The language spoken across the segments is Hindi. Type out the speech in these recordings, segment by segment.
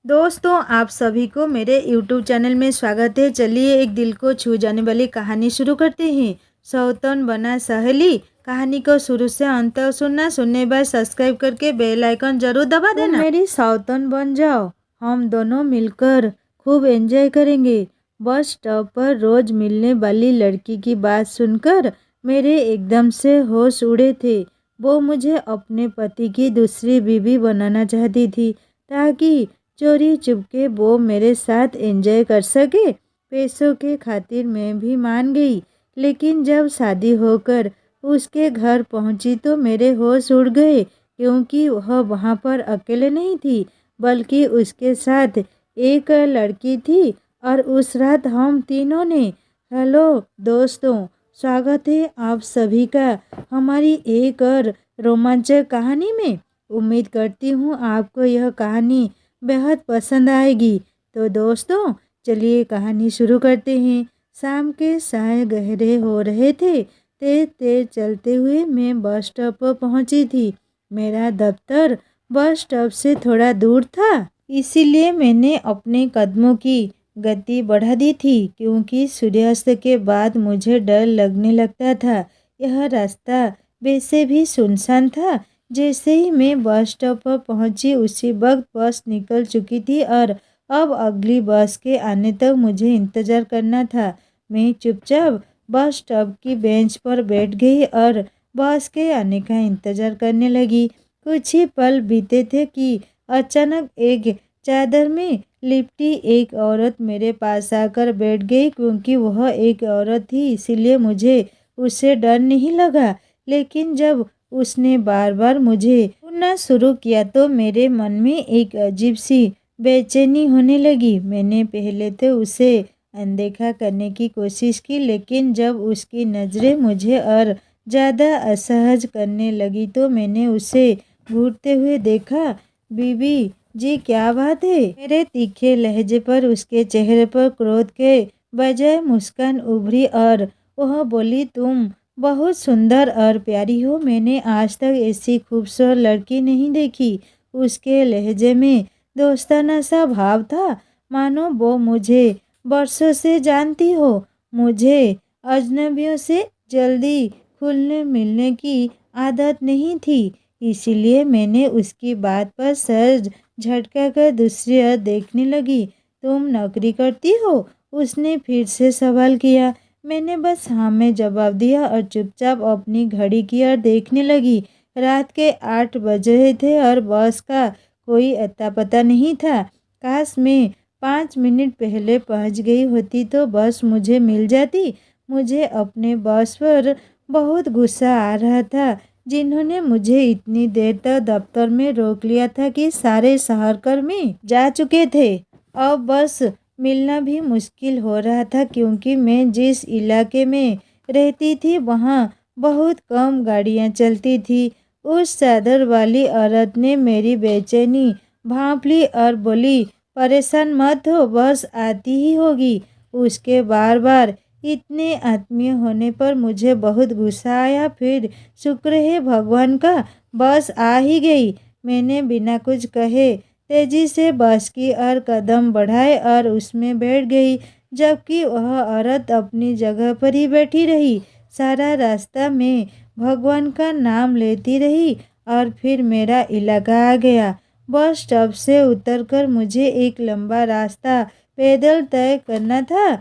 दोस्तों, आप सभी को मेरे YouTube चैनल में स्वागत है। चलिए एक दिल को छू जाने वाली कहानी शुरू करते हैं। सौतन बना सहेली। कहानी को शुरू से अंत तक सुनने बाद सब्सक्राइब करके बेल आइकन जरूर दबा देना। मेरी सौतन बन जाओ, हम दोनों मिलकर खूब एंजॉय करेंगे। बस स्टॉप पर रोज मिलने वाली लड़की की बात सुनकर मेरे एकदम से होश उड़े थे। वो मुझे अपने पति की दूसरी बीवी बनाना चाहती थी ताकि चोरी चुपके वो मेरे साथ एंजॉय कर सके। पैसों के खातिर मैं भी मान गई, लेकिन जब शादी होकर उसके घर पहुंची तो मेरे होश उड़ गए, क्योंकि वह वहां पर अकेले नहीं थी बल्कि उसके साथ एक लड़की थी। और उस रात हम तीनों ने हेलो दोस्तों, स्वागत है आप सभी का हमारी एक और रोमांचक कहानी में। उम्मीद करती हूँ आपको यह कहानी बेहद पसंद आएगी। तो दोस्तों, चलिए कहानी शुरू करते हैं। शाम के साय गहरे हो रहे थे। तेज तेज चलते हुए मैं बस स्टॉप पर पहुंची थी। मेरा दफ्तर बस स्टॉप से थोड़ा दूर था, इसीलिए मैंने अपने कदमों की गति बढ़ा दी थी, क्योंकि सूर्यास्त के बाद मुझे डर लगने लगता था। यह रास्ता वैसे भी सुनसान था। जैसे ही मैं बस स्टॉप पर पहुंची उसी वक्त बस निकल चुकी थी और अब अगली बस के आने तक मुझे इंतज़ार करना था। मैं चुपचाप बस स्टॉप की बेंच पर बैठ गई और बस के आने का इंतज़ार करने लगी। कुछ ही पल बीते थे कि अचानक एक चादर में लिपटी एक औरत मेरे पास आकर बैठ गई। क्योंकि वह एक औरत थी इसीलिए मुझे उससे डर नहीं लगा, लेकिन जब उसने बार बार मुझे सुनना शुरू किया तो मेरे मन में एक अजीब सी बेचैनी होने लगी। मैंने पहले तो उसे अनदेखा करने की कोशिश की, लेकिन जब उसकी नज़रें मुझे और ज़्यादा असहज करने लगी तो मैंने उसे घूरते हुए देखा। बीबी जी, क्या बात है? मेरे तीखे लहजे पर उसके चेहरे पर क्रोध के बजाय मुस्कान उभरी और वह बोली, तुम बहुत सुंदर और प्यारी हो। मैंने आज तक ऐसी खूबसूरत लड़की नहीं देखी। उसके लहजे में दोस्ताना सा भाव था, मानो वो मुझे बरसों से जानती हो। मुझे अजनबियों से जल्दी खुलने मिलने की आदत नहीं थी, इसीलिए मैंने उसकी बात पर सर झटका कर दूसरी ओर देखने लगी। तुम नौकरी करती हो? उसने फिर से सवाल किया। मैंने बस हाँ में जवाब दिया और चुपचाप अपनी घड़ी की ओर देखने लगी। रात के 8 बज रहे थे और बस का कोई अता पता नहीं था। काश मैं 5 मिनट पहले पहुंच गई होती तो बस मुझे मिल जाती। मुझे अपने बॉस पर बहुत गुस्सा आ रहा था, जिन्होंने मुझे इतनी देर तक दफ्तर में रोक लिया था कि सारे शहर कर्मी जा चुके थे। अब बस मिलना भी मुश्किल हो रहा था, क्योंकि मैं जिस इलाके में रहती थी वहाँ बहुत कम गाड़ियाँ चलती थी। उस चादर वाली औरत ने मेरी बेचैनी भांप ली और बोली, परेशान मत हो, बस आती ही होगी। उसके बार बार इतने आत्मीय होने पर मुझे बहुत गुस्सा आया। फिर शुक्र है भगवान का, बस आ ही गई। मैंने बिना कुछ कहे तेजी से बस की ओर कदम बढ़ाए और उसमें बैठ गई, जबकि वह औरत अपनी जगह पर ही बैठी रही। सारा रास्ता मैं भगवान का नाम लेती रही और फिर मेरा इलाका आ गया। बस स्टॉप से उतरकर मुझे एक लंबा रास्ता पैदल तय करना था,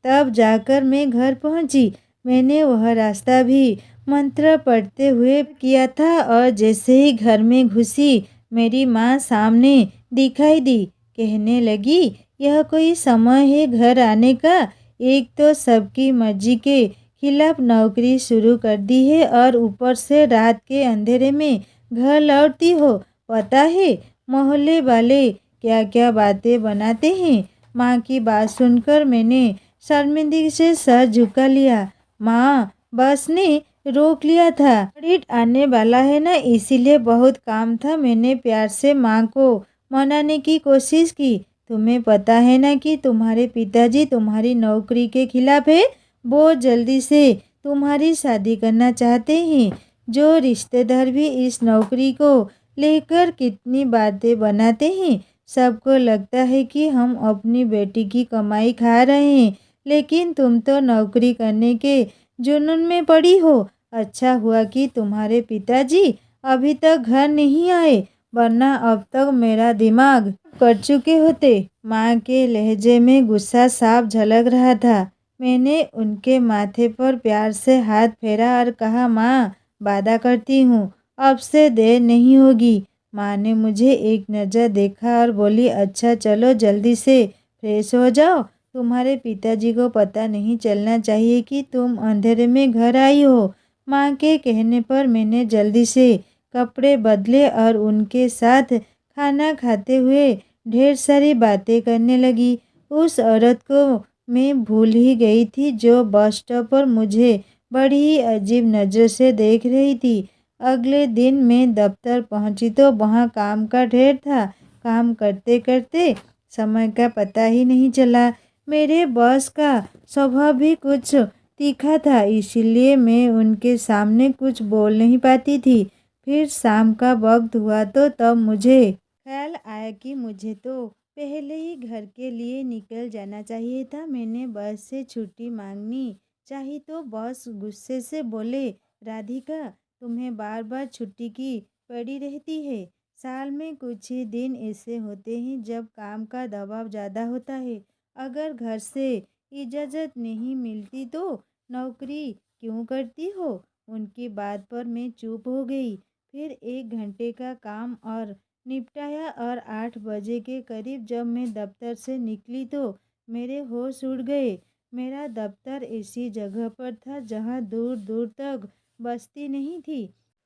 तब जाकर मैं घर पहुंची। मैंने वह रास्ता भी मंत्र पढ़ते हुए किया था और जैसे ही घर में घुसी मेरी माँ सामने दिखाई दी। कहने लगी, यह कोई समय है घर आने का? एक तो सबकी मर्जी के खिलाफ नौकरी शुरू कर दी है और ऊपर से रात के अंधेरे में घर लौटती हो। पता है मोहल्ले वाले क्या क्या बातें बनाते हैं? माँ की बात सुनकर मैंने शर्मिंदगी से सर झुका लिया। माँ, बस ने रोक लिया था, ऑडिट आने वाला है ना, इसीलिए बहुत काम था। मैंने प्यार से माँ को मनाने की कोशिश की। तुम्हें पता है ना कि तुम्हारे पिताजी तुम्हारी नौकरी के खिलाफ है। वो जल्दी से तुम्हारी शादी करना चाहते हैं। जो रिश्तेदार भी इस नौकरी को लेकर कितनी बातें बनाते हैं, सबको लगता है कि हम अपनी बेटी की कमाई खा रहे हैं, लेकिन तुम तो नौकरी करने के जुनून में पड़ी हो। अच्छा हुआ कि तुम्हारे पिताजी अभी तक घर नहीं आए, वरना अब तक मेरा दिमाग कर चुके होते। माँ के लहजे में गुस्सा साफ झलक रहा था। मैंने उनके माथे पर प्यार से हाथ फेरा और कहा, माँ, वादा करती हूँ अब से देर नहीं होगी। माँ ने मुझे एक नज़र देखा और बोली, अच्छा चलो जल्दी से फ्रेश हो जाओ। तुम्हारे पिताजी को पता नहीं चलना चाहिए कि तुम अंधेरे में घर आई हो। माँ के कहने पर मैंने जल्दी से कपड़े बदले और उनके साथ खाना खाते हुए ढेर सारी बातें करने लगी। उस औरत को मैं भूल ही गई थी जो बस स्टॉप पर मुझे बड़ी ही अजीब नज़र से देख रही थी। अगले दिन मैं दफ्तर पहुंची तो वहां काम का ढेर था। काम करते करते समय का पता ही नहीं चला। मेरे बॉस का स्वभाव भी कुछ तीखा था, इसीलिए मैं उनके सामने कुछ बोल नहीं पाती थी। फिर शाम का वक्त हुआ तो तब मुझे ख्याल आया कि मुझे तो पहले ही घर के लिए निकल जाना चाहिए था। मैंने बस से छुट्टी मांगनी चाही तो बॉस गुस्से से बोले, राधिका, तुम्हें बार बार छुट्टी की पड़ी रहती है। साल में कुछ ही दिन ऐसे होते हैं जब काम का दबाव ज़्यादा होता है। अगर घर से इजाज़त नहीं मिलती तो नौकरी क्यों करती हो? उनकी बात पर मैं चुप हो गई। फिर 1 घंटे का काम और निपटाया और 8 बजे के करीब जब मैं दफ्तर से निकली तो मेरे होश उड़ गए। मेरा दफ्तर ऐसी जगह पर था जहाँ दूर दूर तक बस्ती नहीं थी।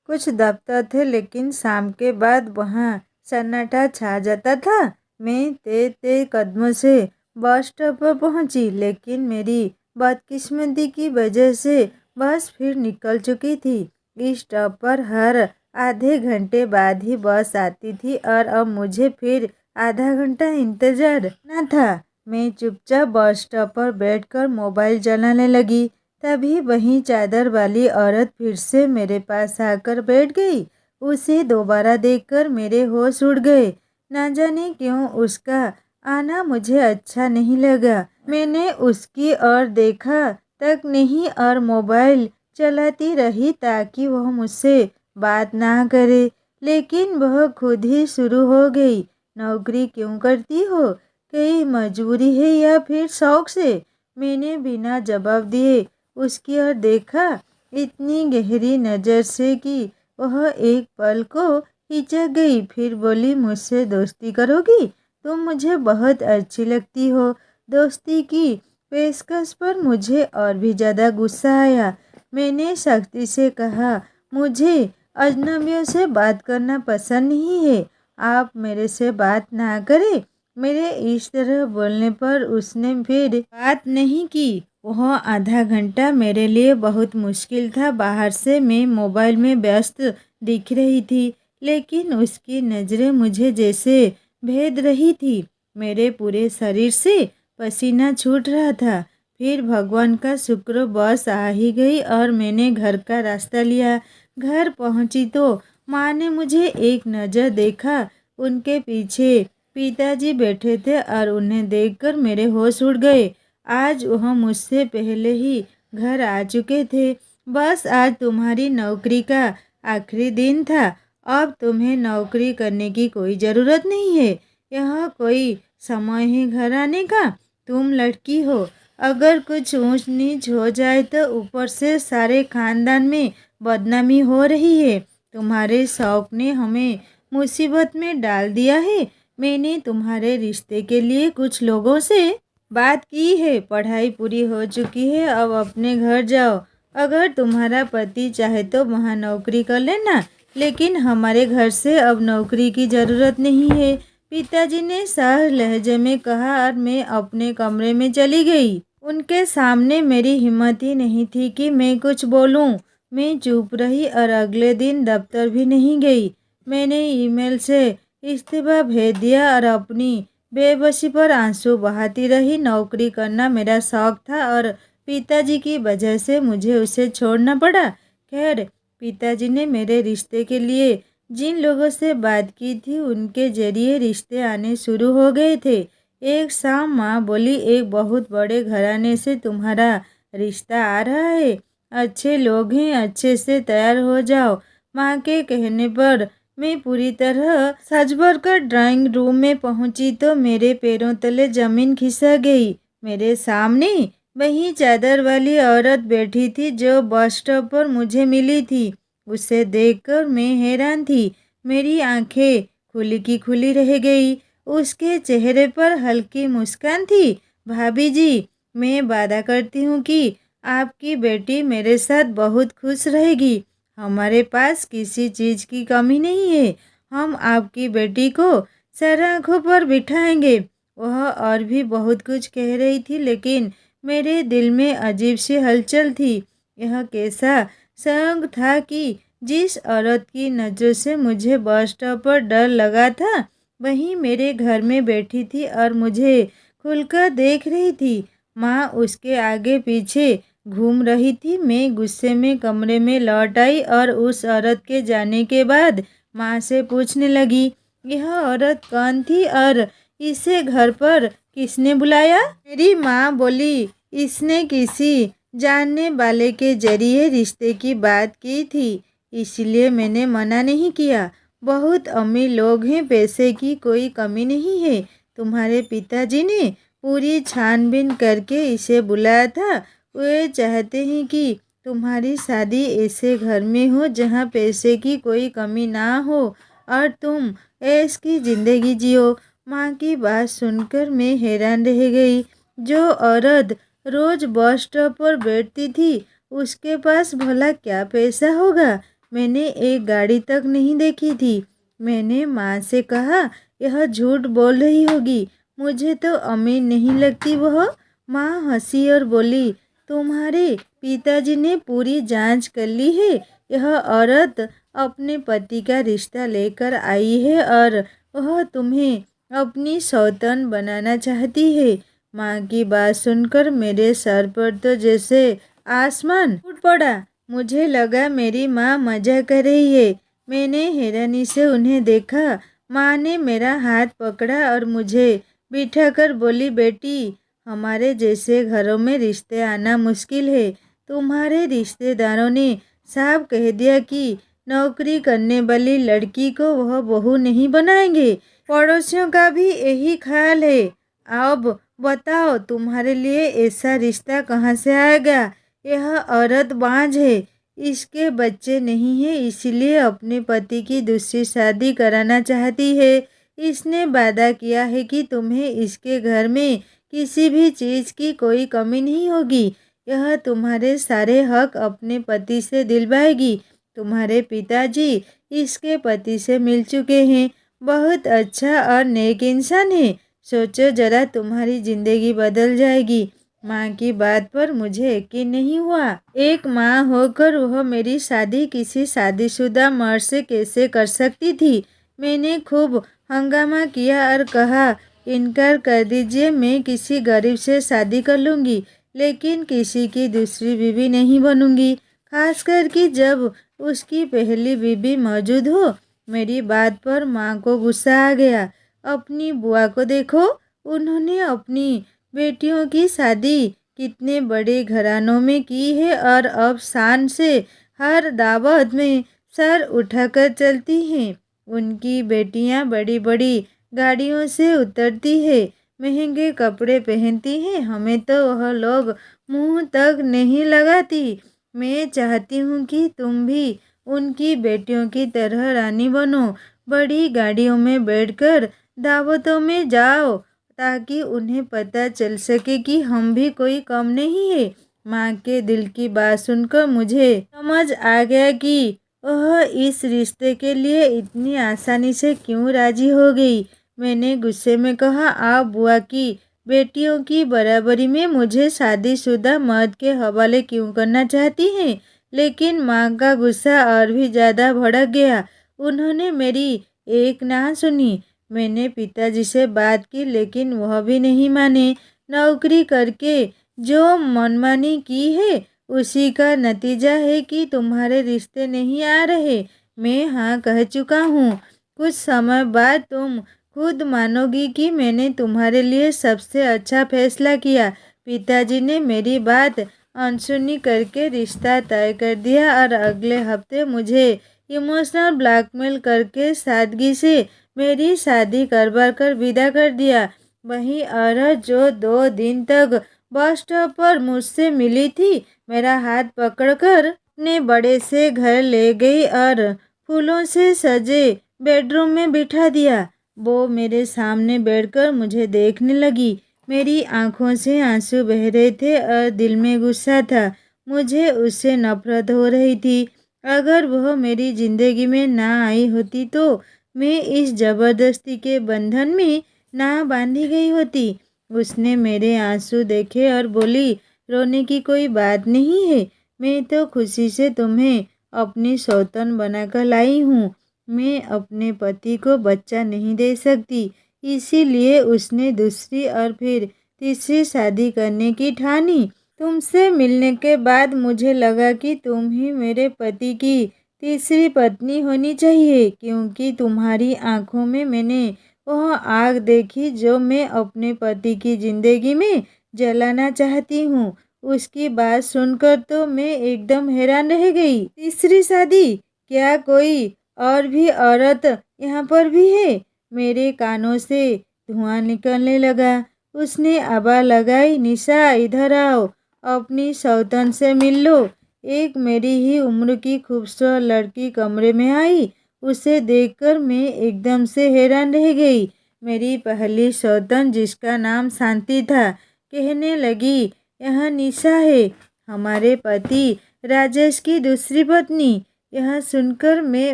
कुछ दफ्तर थे लेकिन शाम के बाद वहाँ सन्नाटा छा जाता था। मैं तेज तेज कदमों से बस स्टॉप पर पहुँची, लेकिन मेरी बदकिस्मती की वजह से बस फिर निकल चुकी थी। इस स्टॉप पर हर आधे घंटे बाद ही बस आती थी और अब मुझे फिर आधा घंटा इंतजार करना था। मैं चुपचाप बस स्टॉप पर बैठकर मोबाइल चलाने लगी। तभी वहीं चादर वाली औरत फिर से मेरे पास आकर बैठ गई। उसे दोबारा देखकर मेरे होश उड़ गए। ना जाने क्यों उसका आना मुझे अच्छा नहीं लगा। मैंने उसकी ओर देखा तक नहीं और मोबाइल चलाती रही ताकि वह मुझसे बात ना करे, लेकिन वह खुद ही शुरू हो गई। नौकरी क्यों करती हो? कई मजबूरी है या फिर शौक से? मैंने बिना जवाब दिए उसकी ओर देखा, इतनी गहरी नज़र से कि वह एक पल को हिचक गई। फिर बोली, मुझसे दोस्ती करोगी? तुम मुझे बहुत अच्छी लगती हो। दोस्ती की पेशकश पर मुझे और भी ज़्यादा गुस्सा आया। मैंने सख्ती से कहा, मुझे अजनबियों से बात करना पसंद नहीं है। आप मेरे से बात ना करें। मेरे इस तरह बोलने पर उसने फिर बात नहीं की। वह आधा घंटा मेरे लिए बहुत मुश्किल था। बाहर से मैं मोबाइल में व्यस्त दिख रही थी, लेकिन उसकी नज़रें मुझे जैसे भेद रही थी। मेरे पूरे शरीर से पसीना छूट रहा था। फिर भगवान का शुक्र बस आ ही गई और मैंने घर का रास्ता लिया। घर पहुंची तो माँ ने मुझे एक नज़र देखा। उनके पीछे पिताजी बैठे थे और उन्हें देखकर मेरे होश उड़ गए। आज वह मुझसे पहले ही घर आ चुके थे। बस आज तुम्हारी नौकरी का आखिरी दिन था। अब तुम्हें नौकरी करने की कोई ज़रूरत नहीं है। यह कोई समय है घर आने का? तुम लड़की हो, अगर कुछ ऊंच नीच हो जाए तो ऊपर से सारे खानदान में बदनामी हो रही है। तुम्हारे शौक ने हमें मुसीबत में डाल दिया है। मैंने तुम्हारे रिश्ते के लिए कुछ लोगों से बात की है। पढ़ाई पूरी हो चुकी है, अब अपने घर जाओ। अगर तुम्हारा पति चाहे तो वहाँ नौकरी कर लेना, लेकिन हमारे घर से अब नौकरी की ज़रूरत नहीं है। पिताजी ने साफ लहजे में कहा और मैं अपने कमरे में चली गई। उनके सामने मेरी हिम्मत ही नहीं थी कि मैं कुछ बोलूं। मैं चुप रही और अगले दिन दफ्तर भी नहीं गई। मैंने ईमेल से इस्तीफा भेज दिया और अपनी बेबसी पर आंसू बहाती रही। नौकरी करना मेरा शौक था और पिताजी की वजह से मुझे उसे छोड़ना पड़ा। खैर, पिताजी ने मेरे रिश्ते के लिए जिन लोगों से बात की थी उनके जरिए रिश्ते आने शुरू हो गए थे। एक शाम माँ बोली, एक बहुत बड़े घराने से तुम्हारा रिश्ता आ रहा है। अच्छे लोग हैं, अच्छे से तैयार हो जाओ। माँ के कहने पर मैं पूरी तरह सज भर कर ड्राइंग रूम में पहुंची तो मेरे पैरों तले जमीन खिसक गई। मेरे सामने वही चादर वाली औरत बैठी थी जो बस स्टॉप पर मुझे मिली थी। उसे देखकर मैं हैरान थी। मेरी आंखें खुली की खुली रह गई। उसके चेहरे पर हल्की मुस्कान थी। भाभी जी, मैं वादा करती हूँ कि आपकी बेटी मेरे साथ बहुत खुश रहेगी। हमारे पास किसी चीज़ की कमी नहीं है। हम आपकी बेटी को सर आँखों पर बिठाएंगे। वह और भी बहुत कुछ कह रही थी, लेकिन मेरे दिल में अजीब सी हलचल थी। यह कैसा संग था कि जिस औरत की नज़र से मुझे बस स्टॉप पर डर लगा था, वहीं मेरे घर में बैठी थी और मुझे खुलकर देख रही थी। माँ उसके आगे पीछे घूम रही थी। मैं गुस्से में कमरे में लौट आई और उस औरत के जाने के बाद माँ से पूछने लगी, यह औरत कौन थी और इसे घर पर किसने बुलाया? मेरी माँ बोली, इसने किसी जानने वाले के जरिए रिश्ते की बात की थी, इसलिए मैंने मना नहीं किया। बहुत अमीर लोग हैं, पैसे की कोई कमी नहीं है। तुम्हारे पिताजी ने पूरी छानबीन करके इसे बुलाया था। वे चाहते हैं कि तुम्हारी शादी ऐसे घर में हो जहाँ पैसे की कोई कमी ना हो और तुम ऐश की ज़िंदगी जियो। माँ की बात सुनकर मैं हैरान रह गई। जो औरत रोज बस स्टॉप पर बैठती थी, उसके पास भला क्या पैसा होगा? मैंने एक गाड़ी तक नहीं देखी थी। मैंने माँ से कहा, यह झूठ बोल रही होगी, मुझे तो अमीर नहीं लगती वह। माँ हंसी और बोली, तुम्हारे पिताजी ने पूरी जांच कर ली है। यह औरत अपने पति का रिश्ता लेकर आई है और वह तुम्हें अपनी सौतन बनाना चाहती है। माँ की बात सुनकर मेरे सर पर तो जैसे आसमान फूट पड़ा। मुझे लगा मेरी माँ मजा कर रही है। मैंने हैरानी से उन्हें देखा। माँ ने मेरा हाथ पकड़ा और मुझे बिठाकर बोली, बेटी, हमारे जैसे घरों में रिश्ते आना मुश्किल है। तुम्हारे रिश्तेदारों ने साफ कह दिया कि नौकरी करने वाली लड़की को वह बहू नहीं बनाएंगे। पड़ोसियों का भी यही ख्याल है। अब बताओ, तुम्हारे लिए ऐसा रिश्ता कहाँ से आएगा? यह औरत बांझ है, इसके बच्चे नहीं है, इसलिए अपने पति की दूसरी शादी कराना चाहती है। इसने वादा किया है कि तुम्हें इसके घर में किसी भी चीज़ की कोई कमी नहीं होगी। यह तुम्हारे सारे हक अपने पति से दिलवाएगी। तुम्हारे पिताजी इसके पति से मिल चुके हैं, बहुत अच्छा और नेक इंसान है। सोचो जरा, तुम्हारी जिंदगी बदल जाएगी। माँ की बात पर मुझे यकीन नहीं हुआ। एक माँ होकर वह मेरी शादी किसी शादीशुदा मर्द से कैसे कर सकती थी? मैंने खूब हंगामा किया और कहा, इनकार कर दीजिए, मैं किसी गरीब से शादी कर लूँगी, लेकिन किसी की दूसरी बीवी नहीं बनूंगी, खासकर कि जब उसकी पहली बीवी मौजूद हो। मेरी बात पर माँ को गुस्सा आ गया। अपनी बुआ को देखो, उन्होंने अपनी बेटियों की शादी कितने बड़े घरानों में की है और अब शान से हर दावत में सर उठाकर चलती हैं। उनकी बेटियां बड़ी बड़ी गाड़ियों से उतरती है, महंगे कपड़े पहनती हैं, हमें तो वह लोग मुंह तक नहीं लगाती। मैं चाहती हूँ कि तुम भी उनकी बेटियों की तरह रानी बनो, बड़ी गाड़ियों में बैठकर दावतों में जाओ, ताकि उन्हें पता चल सके कि हम भी कोई कम नहीं है। माँ के दिल की बात सुनकर मुझे समझ आ गया कि वह इस रिश्ते के लिए इतनी आसानी से क्यों राजी हो गई। मैंने गुस्से में कहा, आप बुआ की बेटियों की बराबरी में मुझे शादीशुदा मर्द के हवाले क्यों करना चाहती हैं? लेकिन माँ का गुस्सा और भी ज़्यादा भड़क गया। उन्होंने मेरी एक ना सुनी। मैंने पिताजी से बात की, लेकिन वह भी नहीं माने। नौकरी करके जो मनमानी की है, उसी का नतीजा है कि तुम्हारे रिश्ते नहीं आ रहे। मैं हाँ कह चुका हूँ। कुछ समय बाद तुम खुद मानोगी कि मैंने तुम्हारे लिए सबसे अच्छा फैसला किया। पिताजी ने मेरी बात अनसुनी करके रिश्ता तय कर दिया और अगले हफ्ते मुझे इमोशनल ब्लैकमेल करके सादगी से मेरी शादी करवा कर विदा कर दिया। वही औरत जो 2 दिन तक बस स्टॉप पर मुझसे मिली थी, मेरा हाथ पकड़कर अपने बड़े से घर ले गई और फूलों से सजे बेडरूम में बिठा दिया। वो मेरे सामने बैठकर मुझे देखने लगी। मेरी आंखों से आंसू बह रहे थे और दिल में गुस्सा था। मुझे उससे नफरत हो रही थी। अगर वह मेरी जिंदगी में ना आई होती तो मैं इस जबरदस्ती के बंधन में ना बांधी गई होती। उसने मेरे आंसू देखे और बोली, रोने की कोई बात नहीं है। मैं तो खुशी से तुम्हें अपनी सौतन बनाकर लाई हूँ। मैं अपने पति को बच्चा नहीं दे सकती, इसीलिए उसने दूसरी और फिर तीसरी शादी करने की ठानी। तुमसे मिलने के बाद मुझे लगा कि तुम ही मेरे पति की तीसरी पत्नी होनी चाहिए, क्योंकि तुम्हारी आंखों में मैंने वह आग देखी जो मैं अपने पति की जिंदगी में जलाना चाहती हूँ। उसकी बात सुनकर तो मैं एकदम हैरान रह गई। तीसरी शादी? क्या कोई और भी औरत यहाँ पर भी है? मेरे कानों से धुआं निकलने लगा। उसने आवाज लगाई, निशा इधर आओ, अपनी सौतन से मिल लो। एक मेरी ही उम्र की खूबसूरत लड़की कमरे में आई। उसे देखकर मैं एकदम से हैरान रह गई। मेरी पहली सौतन, जिसका नाम शांति था, कहने लगी, यह निशा है, हमारे पति राजेश की दूसरी पत्नी। यह सुनकर मैं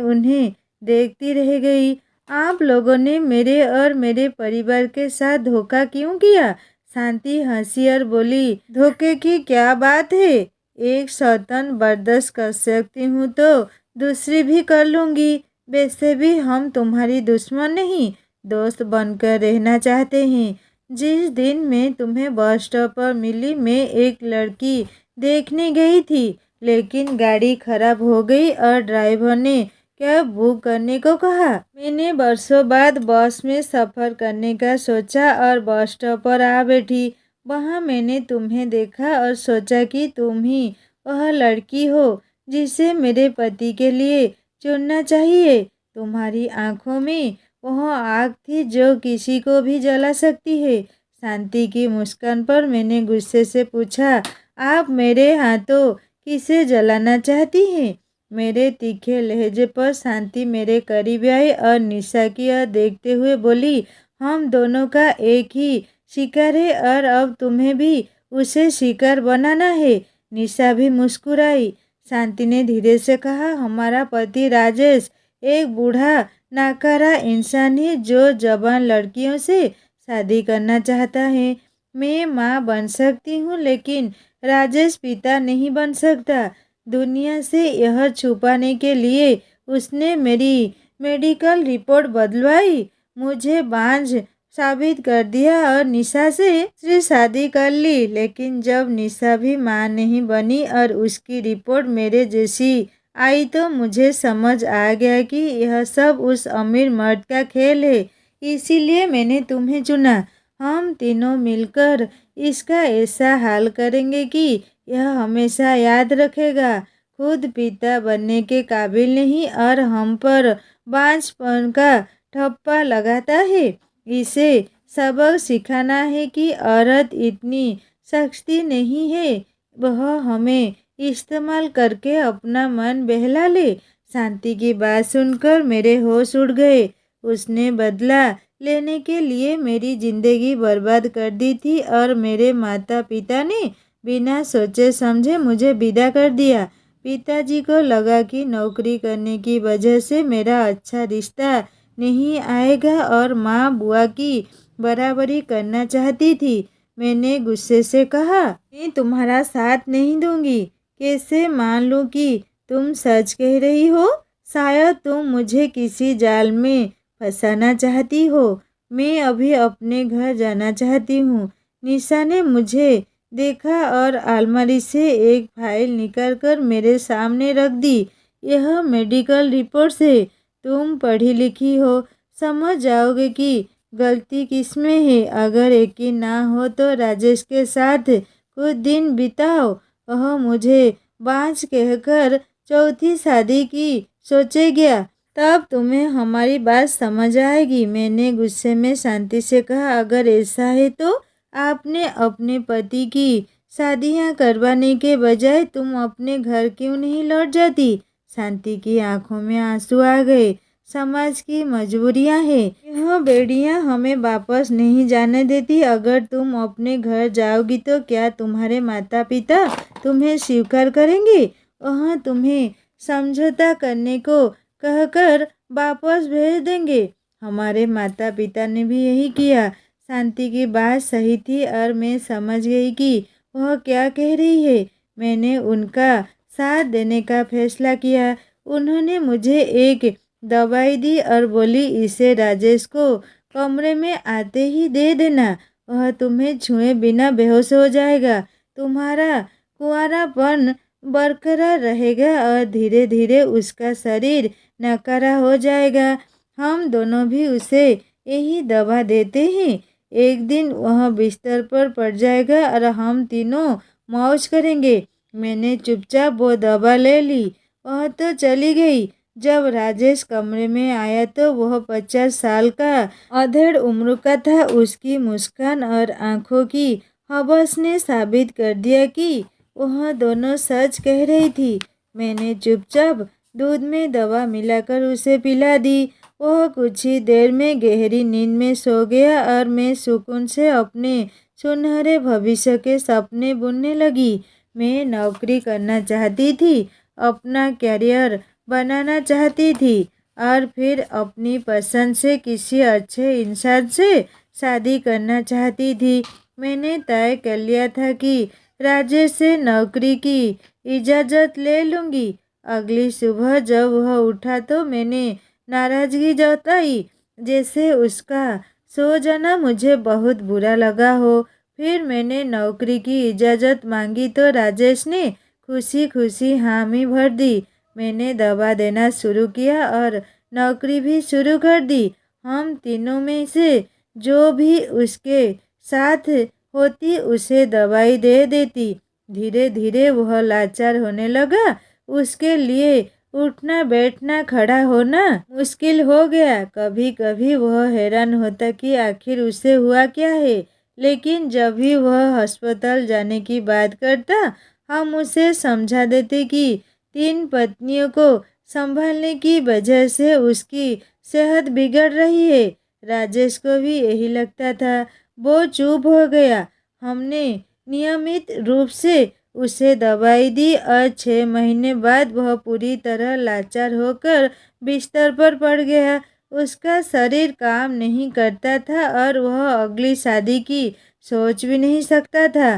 उन्हें देखती रह गई। आप लोगों ने मेरे और मेरे परिवार के साथ धोखा क्यों किया? शांति हंसी और बोली, धोखे की क्या बात है? एक सौतन बर्दाश्त कर सकती हूँ तो दूसरी भी कर लूँगी। वैसे भी हम तुम्हारी दुश्मन नहीं, दोस्त बनकर रहना चाहते हैं। जिस दिन मैं तुम्हें बस स्टॉप पर मिली, मैं एक लड़की देखने गई थी, लेकिन गाड़ी खराब हो गई और ड्राइवर ने कैब बुक करने को कहा। मैंने बरसों बाद बस में सफ़र करने का सोचा और बस स्टॉप पर आ बैठी। वहाँ मैंने तुम्हें देखा और सोचा कि तुम ही वह लड़की हो जिसे मेरे पति के लिए चुनना चाहिए। तुम्हारी आंखों में वह आग थी जो किसी को भी जला सकती है। शांति की मुस्कान पर मैंने गुस्से से पूछा, आप मेरे हाथों किसे जलाना चाहती हैं? मेरे तीखे लहजे पर शांति मेरे करीब आई और निशा की ओर देखते हुए बोली, हम दोनों का एक ही शिकार है और अब तुम्हें भी उसे शिकार बनाना है। निशा भी मुस्कुराई। शांति ने धीरे से कहा, हमारा पति राजेश एक बूढ़ा नाकारा इंसान है जो जवान लड़कियों से शादी करना चाहता है। मैं माँ बन सकती हूँ, लेकिन राजेश पिता नहीं बन सकता। दुनिया से यह छुपाने के लिए उसने मेरी मेडिकल रिपोर्ट बदलवाई, मुझे बांझ साबित कर दिया और निशा से शादी कर ली। लेकिन जब निशा भी माँ नहीं बनी और उसकी रिपोर्ट मेरे जैसी आई तो मुझे समझ आ गया कि यह सब उस अमीर मर्द का खेल है। इसीलिए मैंने तुम्हें चुना। हम तीनों मिलकर इसका ऐसा हाल करेंगे कि यह हमेशा याद रखेगा, खुद पिता बनने के काबिल नहीं और हम पर बांझपन का ठप्पा लगाता है। इसे सबक सिखाना है कि औरत इतनी सस्ती नहीं है, वह हमें इस्तेमाल करके अपना मन बहला ले। शांति की बात सुनकर मेरे होश उड़ गए। उसने बदला लेने के लिए मेरी जिंदगी बर्बाद कर दी थी और मेरे माता पिता ने बिना सोचे समझे मुझे विदा कर दिया। पिताजी को लगा कि नौकरी करने की वजह से मेरा अच्छा रिश्ता नहीं आएगा और माँ बुआ की बराबरी करना चाहती थी। मैंने गुस्से से कहा, मैं तुम्हारा साथ नहीं दूंगी। कैसे मान लूँ कि तुम सच कह रही हो? शायद तुम मुझे किसी जाल में फंसाना चाहती हो। मैं अभी अपने घर जाना चाहती हूँ। निशा ने मुझे देखा और अलमारी से एक फाइल निकालकर मेरे सामने रख दी। यह मेडिकल रिपोर्ट से तुम पढ़ी लिखी हो, समझ जाओगे कि गलती किसमें है। अगर यकीन ना हो तो राजेश के साथ कुछ दिन बिताओ। वह मुझे बांझ कहकर चौथी शादी की सोचेगा, तब तुम्हें हमारी बात समझ आएगी। मैंने गुस्से में शांति से कहा, अगर ऐसा है तो आपने अपने पति की शादियां करवाने के बजाय तुम अपने घर क्यों नहीं लौट जाती। शांति की आंखों में आंसू आ गए। समाज की मजबूरियां हैं, यह बेड़ियां हमें वापस नहीं जाने देती। अगर तुम अपने घर जाओगी तो क्या तुम्हारे माता पिता तुम्हें स्वीकार करेंगे। वह तुम्हें समझौता करने को कहकर वापस भेज देंगे। हमारे माता पिता ने भी यही किया। शांति की बात सही थी और मैं समझ गई कि वह क्या कह रही है। मैंने उनका साथ देने का फैसला किया। उन्होंने मुझे एक दवाई दी और बोली, इसे राजेश को कमरे में आते ही दे देना। वह तुम्हें छुए बिना बेहोश हो जाएगा। तुम्हारा कुंवारापन बरकरार रहेगा और धीरे धीरे उसका शरीर नकारा हो जाएगा। हम दोनों भी उसे यही दवा देते हैं। एक दिन वह बिस्तर पर पड़ जाएगा और हम तीनों मौज करेंगे। मैंने चुपचाप वो दवा ले ली। वह तो चली गई। जब राजेश कमरे में आया तो वह 50 साल का अधेड़ उम्र का था। उसकी मुस्कान और आंखों की हवस ने साबित कर दिया कि वह दोनों सच कह रही थी। मैंने चुपचाप दूध में दवा मिलाकर उसे पिला दी। वह कुछ ही देर में गहरी नींद में सो गया और मैं सुकून से अपने सुनहरे भविष्य के सपने बुनने लगी। मैं नौकरी करना चाहती थी, अपना करियर बनाना चाहती थी और फिर अपनी पसंद से किसी अच्छे इंसान से शादी करना चाहती थी। मैंने तय कर लिया था कि राजेश से नौकरी की इजाज़त ले लूँगी। अगली सुबह जब वह उठा तो मैंने नाराज़गी जताई, जैसे उसका सो जाना मुझे बहुत बुरा लगा हो। फिर मैंने नौकरी की इजाज़त मांगी तो राजेश ने खुशी खुशी हामी भर दी। मैंने दवा देना शुरू किया और नौकरी भी शुरू कर दी। हम तीनों में से जो भी उसके साथ होती उसे दवाई दे देती। धीरे धीरे वह लाचार होने लगा। उसके लिए उठना बैठना खड़ा होना मुश्किल हो गया। कभी कभी वह हैरान होता कि आखिर उसे हुआ क्या है। लेकिन जब भी वह अस्पताल जाने की बात करता, हम उसे समझा देते कि 3 पत्नियों को संभालने की वजह से उसकी सेहत बिगड़ रही है। राजेश को भी यही लगता था। वो चुप हो गया। हमने नियमित रूप से उसे दवाई दी और 6 महीने बाद वह पूरी तरह लाचार होकर बिस्तर पर पड़ गया। उसका शरीर काम नहीं करता था और वह अगली शादी की सोच भी नहीं सकता था।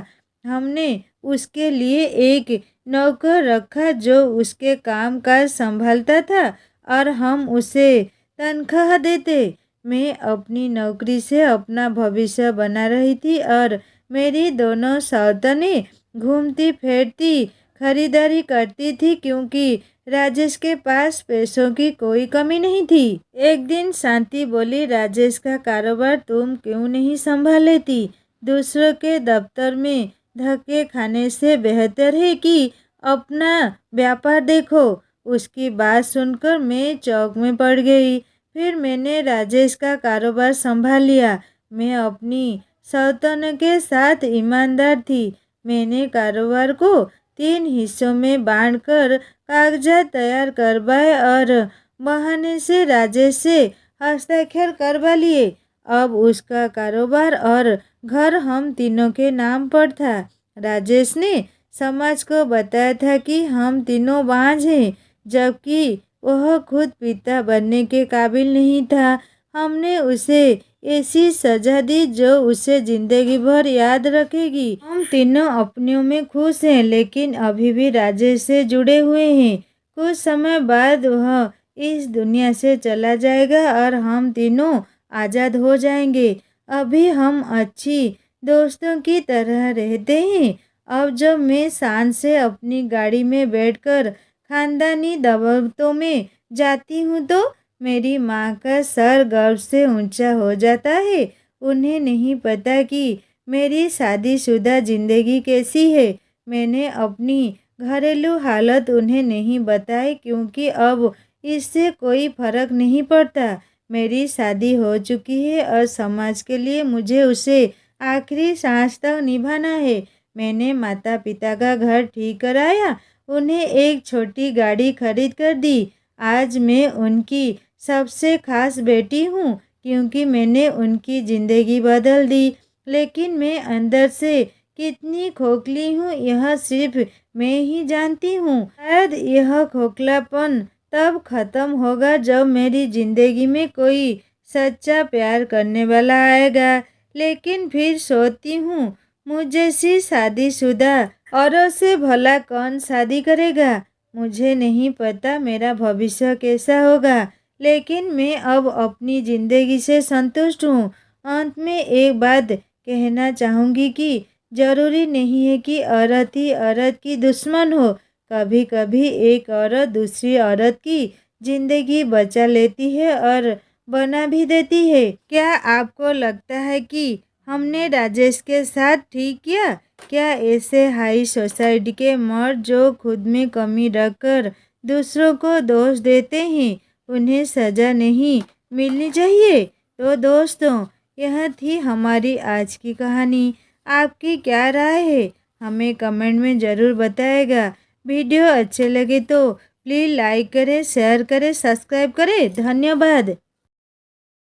हमने उसके लिए एक नौकर रखा जो उसके काम काज संभालता था और हम उसे तनख्वाह देते। मैं अपनी नौकरी से अपना भविष्य बना रही थी और मेरी दोनों सौतनें घूमती फिरती खरीदारी करती थी क्योंकि राजेश के पास पैसों की कोई कमी नहीं थी। एक दिन शांति बोली, राजेश का कारोबार तुम क्यों नहीं संभाल लेती। दूसरों के दफ्तर में धक्के खाने से बेहतर है कि अपना व्यापार देखो। उसकी बात सुनकर मैं चौक में पड़ गई। फिर मैंने राजेश का कारोबार संभाल लिया। मैं अपनी सौतनों के साथ ईमानदार थी। मैंने कारोबार को 3 हिस्सों में बांटकर कागजात तैयार करवाए और बहाने से राजेश से हस्ताक्षर करवा लिए। अब उसका कारोबार और घर हम तीनों के नाम पर था। राजेश ने समाज को बताया था कि हम तीनों बांझ हैं, जबकि वह खुद पिता बनने के काबिल नहीं था। हमने उसे ऐसी सजा दी जो उसे जिंदगी भर याद रखेगी। हम तीनों अपनों में खुश हैं, लेकिन अभी भी राजेश से जुड़े हुए हैं। कुछ समय बाद वह इस दुनिया से चला जाएगा और हम तीनों आज़ाद हो जाएंगे। अभी हम अच्छी दोस्तों की तरह रहते हैं। अब जब मैं शान से अपनी गाड़ी में बैठकर खानदानी दबावों में जाती हूँ तो मेरी माँ का सर गर्व से ऊंचा हो जाता है। उन्हें नहीं पता कि मेरी शादीशुदा ज़िंदगी कैसी है। मैंने अपनी घरेलू हालत उन्हें नहीं बताई क्योंकि अब इससे कोई फर्क नहीं पड़ता। मेरी शादी हो चुकी है और समाज के लिए मुझे उसे आखिरी सांस तक निभाना है। मैंने माता पिता का घर ठीक कराया, उन्हें एक छोटी गाड़ी खरीद कर दी। आज मैं उनकी सबसे खास बेटी हूँ क्योंकि मैंने उनकी ज़िंदगी बदल दी। लेकिन मैं अंदर से कितनी खोखली हूँ यह सिर्फ मैं ही जानती हूँ। शायद यह खोखलापन तब खत्म होगा जब मेरी ज़िंदगी में कोई सच्चा प्यार करने वाला आएगा। लेकिन फिर सोचती हूँ मुझ जैसी शादीशुदा औरत से भला कौन शादी करेगा। मुझे नहीं पता मेरा भविष्य कैसा होगा, लेकिन मैं अब अपनी ज़िंदगी से संतुष्ट हूँ। अंत में एक बात कहना चाहूँगी कि ज़रूरी नहीं है कि औरत ही औरत की दुश्मन हो। कभी कभी एक औरत दूसरी औरत की ज़िंदगी बचा लेती है और बना भी देती है। क्या आपको लगता है कि हमने राजेश के साथ ठीक किया? क्या ऐसे हाई सोसाइटी के मर्द जो खुद में कमी रखकर दूसरों को दोष देते हैं उन्हें सज़ा नहीं मिलनी चाहिए? तो दोस्तों, यह थी हमारी आज की कहानी। आपकी क्या राय है हमें कमेंट में ज़रूर बताएगा। वीडियो अच्छे लगे तो प्लीज़ लाइक करें, शेयर करें, सब्सक्राइब करें। धन्यवाद।